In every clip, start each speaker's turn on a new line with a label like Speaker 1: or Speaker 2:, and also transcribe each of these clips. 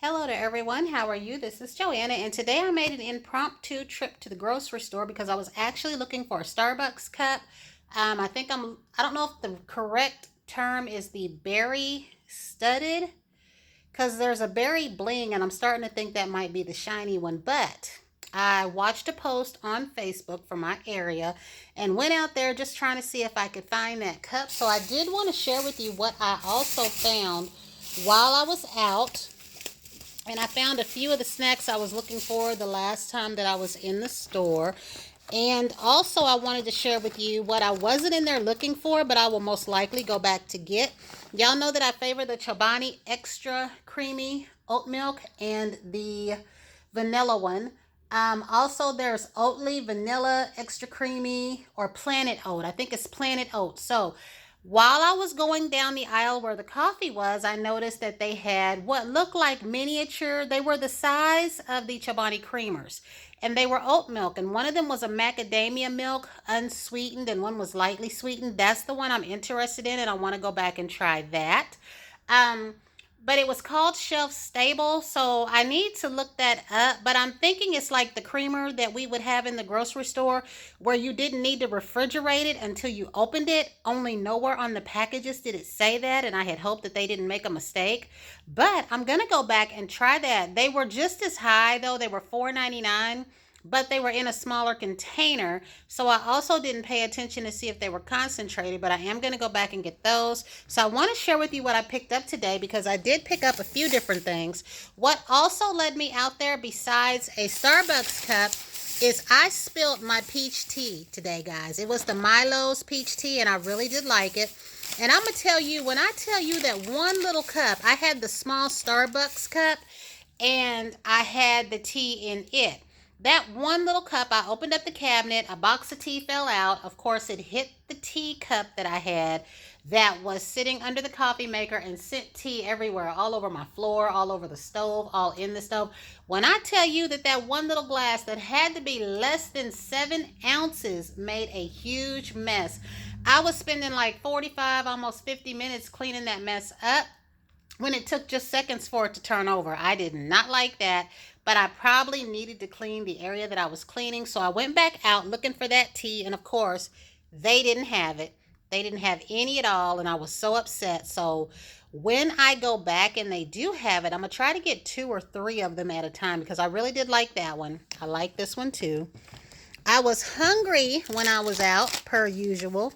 Speaker 1: Hello to everyone. How are you? This is Joanna, and today I made an impromptu trip to the grocery store because I was actually looking for a Starbucks cup. I don't know if the correct term is the berry studded because there's a berry bling, and I'm starting to think that might be the shiny one. But I watched a post on Facebook from my area and went out there just trying to see if I could find that cup. So I did want to share with you what I also found while I was out, and I found a few of the snacks I was looking for the last time that I was in the store. And also, I wanted to share with you what I wasn't in there looking for, but I will most likely go back to get. Y'all know that I favor the Chobani Extra Creamy Oat Milk and the vanilla one. Also, there's Oatly Vanilla Extra Creamy or Planet Oat. I think it's Planet Oat. So, while I was going down the aisle where the coffee was, I noticed that they had what looked like miniature. They were the size of the Chobani creamers, and they were oat milk. And one of them was a macadamia milk, unsweetened, and one was lightly sweetened. That's the one I'm interested in, and I want to go back and try that. Um, but it was called Shelf Stable, so I need to look that up. But I'm thinking it's like the creamer that we would have in the grocery store where you didn't need to refrigerate it until you opened it. Only nowhere on the packages did it say that, and I had hoped that they didn't make a mistake. But I'm going to go back and try that. They were just as high, though. They were $4.99, but they were in a smaller container. So I also didn't pay attention to see if they were concentrated, but I am going to go back and get those. So I want to share with you what I picked up today because I did pick up a few different things. What also led me out there besides a Starbucks cup is I spilled my peach tea today, guys. It was the Milo's peach tea, and I really did like it. And I'm going to tell you, when I tell you that one little cup, I had the small Starbucks cup, and I had the tea in it. That one little cup, I opened up the cabinet, a box of tea fell out. Of course, it hit the tea cup that I had that was sitting under the coffee maker and sent tea everywhere, all over my floor, all over the stove, all in the stove. When I tell you that that one little glass that had to be less than 7 ounces made a huge mess. I was spending like 45, almost 50 minutes cleaning that mess up when it took just seconds for it to turn over. I did not like that, but I probably needed to clean the area that I was cleaning. So I went back out looking for that tea, and of course, they didn't have it. They didn't have any at all, and I was so upset. So when I go back and they do have it, I'm going to try to get 2 or 3 of them at a time because I really did like that one. I like this one too. I was hungry when I was out, per usual.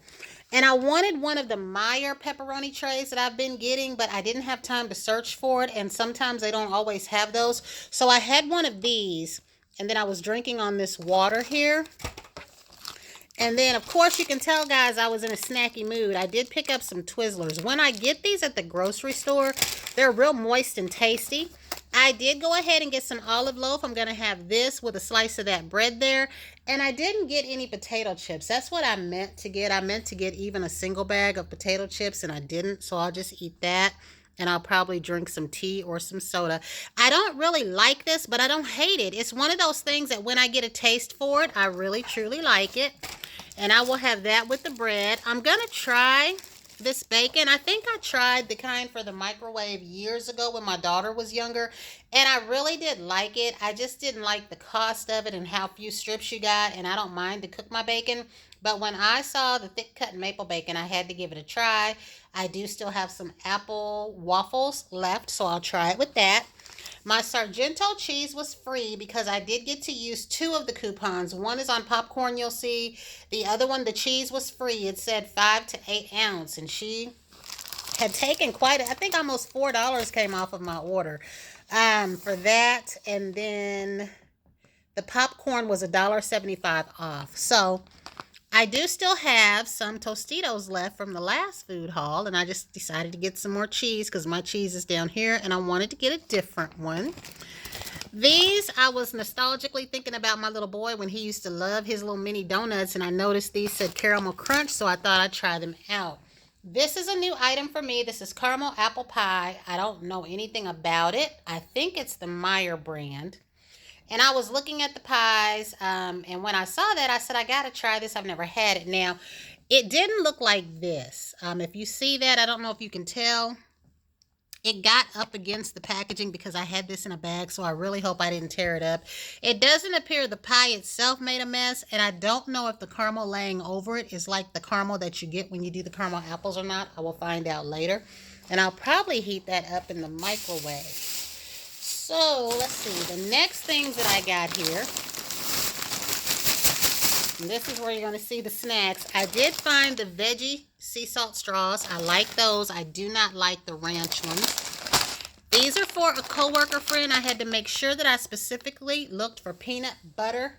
Speaker 1: And I wanted one of the Meijer pepperoni trays that I've been getting, but I didn't have time to search for it. And sometimes they don't always have those. So I had one of these. And then I was drinking on this water here. And then, of course, you can tell, guys, I was in a snacky mood. I did pick up some Twizzlers. When I get these at the grocery store, they're real moist and tasty. I did go ahead and get some olive loaf. I'm going to have this with a slice of that bread there. And I didn't get any potato chips. That's what I meant to get. I meant to get even a single bag of potato chips, and I didn't. So I'll just eat that. And I'll probably drink some tea or some soda. I don't really like this, but I don't hate it. It's one of those things that when I get a taste for it, I really, truly like it. And I will have that with the bread. I'm going to try this bacon. I think I tried the kind for the microwave years ago when my daughter was younger, and I really did like it. I just didn't like the cost of it and how few strips you got, and I don't mind to cook my bacon. But when I saw the thick cut maple bacon, I had to give it a try. I do still have some apple waffles left, so I'll try it with that. My Sargento cheese was free because I did get to use 2 of the coupons. One is on popcorn, you'll see. The other one, the cheese was free. It said 5 to 8 ounce, and she had taken quite I think almost $4 came off of my order for that. And then the popcorn was $1.75 off. So I do still have some Tostitos left from the last food haul, and I just decided to get some more cheese because my cheese is down here, and I wanted to get a different one. These, I was nostalgically thinking about my little boy when he used to love his little mini donuts, and I noticed these said caramel crunch, so I thought I'd try them out. This is a new item for me. This is caramel apple pie. I don't know anything about it. I think it's the Meijer brand. And I was looking at the pies, and when I saw that, I said, I got to try this. I've never had it. Now, it didn't look like this. If you see that, I don't know if you can tell. It got up against the packaging because I had this in a bag, so I really hope I didn't tear it up. It doesn't appear the pie itself made a mess, and I don't know if the caramel laying over it is like the caramel that you get when you do the caramel apples or not. I will find out later. And I'll probably heat that up in the microwave. So, let's see. The next things that I got here, and this is where you're going to see the snacks. I did find the veggie sea salt straws. I like those. I do not like the ranch ones. These are for a coworker friend. I had to make sure that I specifically looked for peanut butter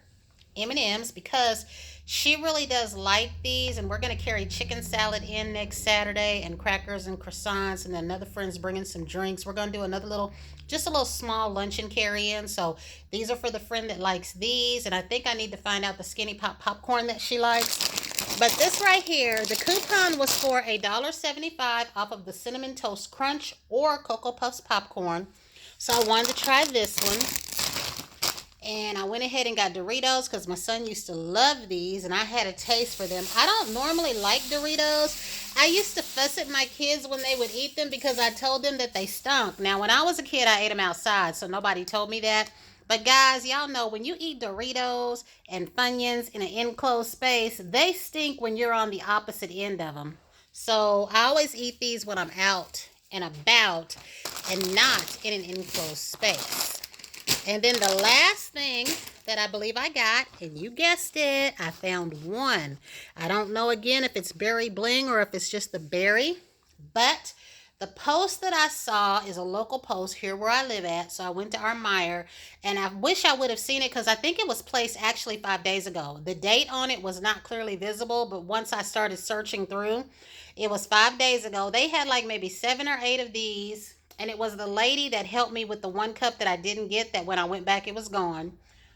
Speaker 1: M&Ms because she really does like these, and we're going to carry chicken salad in next Saturday and crackers and croissants, and then another friend's bringing some drinks. We're going to do another little, just a little small luncheon carry in. So these are for the friend that likes these, and I think I need to find out the Skinny Pop popcorn that she likes. But this right here, the coupon was for $1.75 off of the Cinnamon Toast Crunch or Cocoa Puffs popcorn. So I wanted to try this one. And I went ahead and got Doritos because my son used to love these, and I had a taste for them. I don't normally like Doritos. I used to fuss at my kids when they would eat them because I told them that they stunk. Now, when I was a kid, I ate them outside, so nobody told me that. But guys, y'all know when you eat Doritos and Funyuns in an enclosed space, they stink when you're on the opposite end of them. So I always eat these when I'm out and about and not in an enclosed space. And then the last thing that I believe I got, and you guessed it, I found one. I don't know again if it's berry bling or if it's just the berry, but the post that I saw is a local post here where I live at. So I went to our Meijer, and I wish I would have seen it because I think it was placed actually 5 days ago. The date on it was not clearly visible, but once I started searching through, it was 5 days ago. They had like maybe 7 or 8 of these. And it was the lady that helped me with the one cup that I didn't get, that when I went back, it was gone.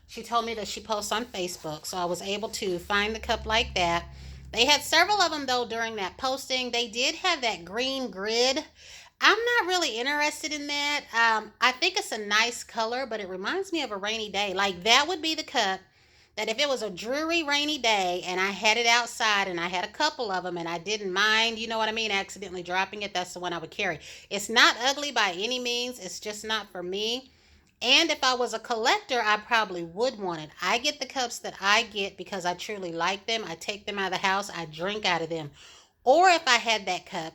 Speaker 1: She told me that she posts on Facebook, so I was able to find the cup like that. They had several of them, though, during that posting. They did have that green grid. I'm not really interested in that. I think it's a nice color, but it reminds me of a rainy day. Like, that would be the cup that if it was a dreary rainy day and I had it outside and I had a couple of them and I didn't mind, you know what I mean, accidentally dropping it, that's the one I would carry. It's not ugly by any means. It's just not for me. And if I was a collector, I probably would want it. I get the cups that I get because I truly like them. I take them out of the house. I drink out of them. Or if I had that cup,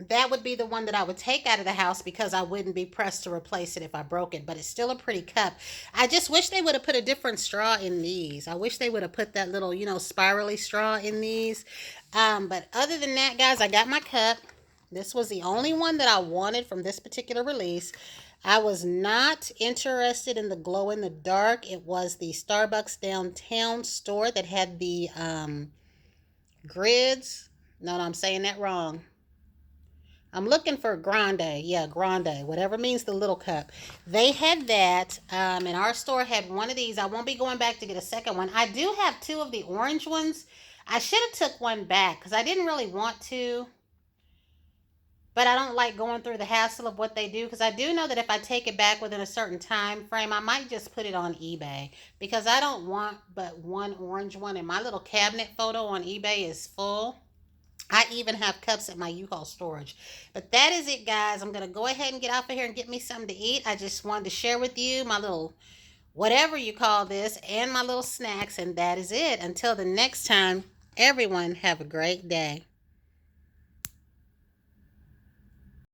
Speaker 1: that would be the one that I would take out of the house because I wouldn't be pressed to replace it if I broke it. But it's still a pretty cup. I just wish they would have put a different straw in these. I wish they would have put that little, spirally straw in these. But other than that, guys, I got my cup. This was the only one that I wanted from this particular release. I was not interested in the glow in the dark. It was the Starbucks downtown store that had the grids. No, I'm saying that wrong. I'm looking for grande. Yeah, grande. Whatever means the little cup. They had that, and our store had one of these. I won't be going back to get a second one. I do have 2 of the orange ones. I should have took one back because I didn't really want to. But I don't like going through the hassle of what they do because I do know that if I take it back within a certain time frame, I might just put it on eBay because I don't want but one orange one, and my little cabinet photo on eBay is full. I even have cups at my U-Haul storage. But that is it, guys. I'm going to go ahead and get off of here and get me something to eat. I just wanted to share with you my little, whatever you call this, and my little snacks. And that is it. Until the next time, everyone have a great day.